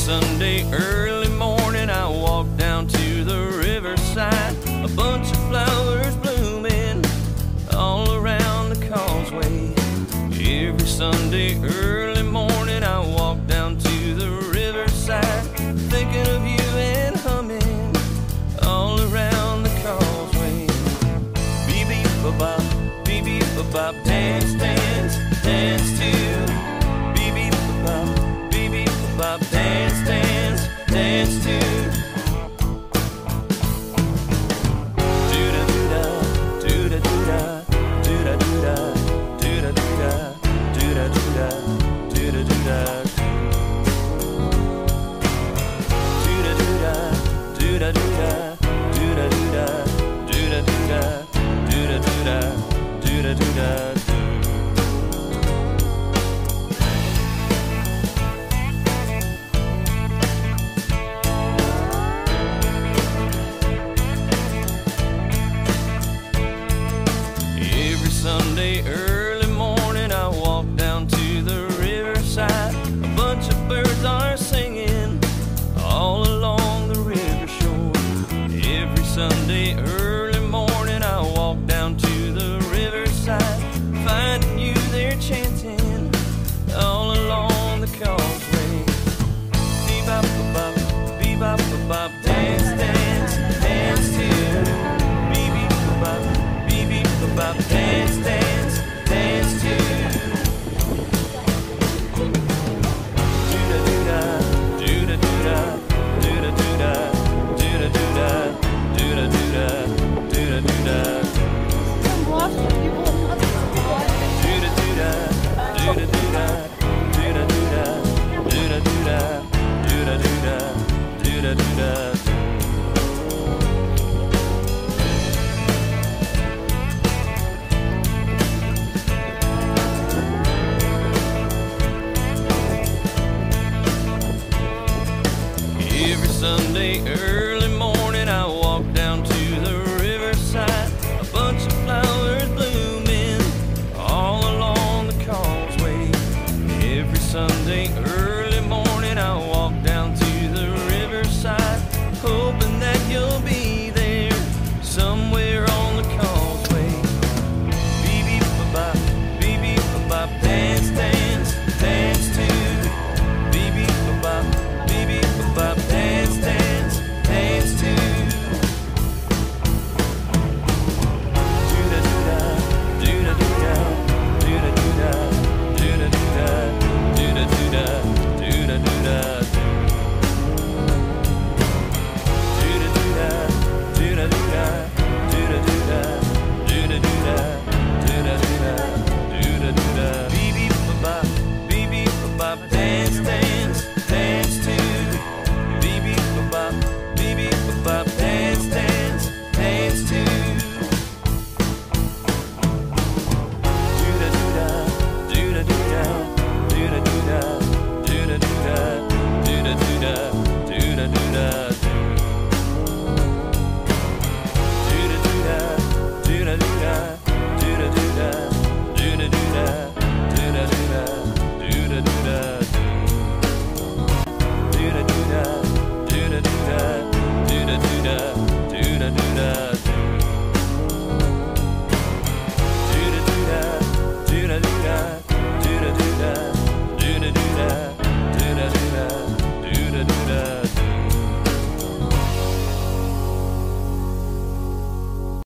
Sunday early morning I walk down to the riverside. A bunch of flowers blooming all around the causeway. Every Sunday early morning I walk down to the riverside, thinking of you and humming all around the causeway. Beep-beep-a-bop, beep-beep-a-bop, dance, dance, dance to. Beep-beep-a-bop, beep-beep-a-bop, dance, dance, dance to. Do-da-do-da, do-da-do-da, do-da-do-da, do-da-do-da, do-da-do-da, do-da-do-da. Do-da-do-da, do-da-do-da, do-da-do-da, do-da-do-da, do-da-do-da, do-da-do-da. Sunday early morning I walk down to the riverside. A bunch of birds are singing all along the river shore. Every Sunday early morning I walk down to the riverside, finding you there chanting all along the causeway. Bebop-a-bop, bebop-a-bop, dance, dance, dance to. Bebop-a-bop, bebop-a-bop, dance, dance, dance to. Do-da-do-da, do-da-do-da, do-da-do-da, do-da-do-da, do-da-do-da, do-da-do-da. Do-da-do-da, do-da-do-da, do-da-do-da, do-da-do-da, do-da-do-da, do-da-do-da. Sunday early morning I walk down to the riverside. A bunch of flowers blooming all along the causeway. Every Sunday early morning I walk down to the riverside, hoping that you'll be there somewhere on the causeway. Beep-beep-a-bop, beep-beep-a-bop, dance, dance, dance to. Beep-beep-a-bop, beep-beep-a-bop, dance, dance, dance to. Do-da-do-da, do-da-do-da, do-da-do-da, do-da-do-da, do-da-do-da, do-da-do-da. Do-da-do-da, do-da-do-da, do-da-do-da, do-da-do-da, do-da-do-da, do-da-do-da. Beep-beep-a-bop, beep-beep-a-bop, dance, dance.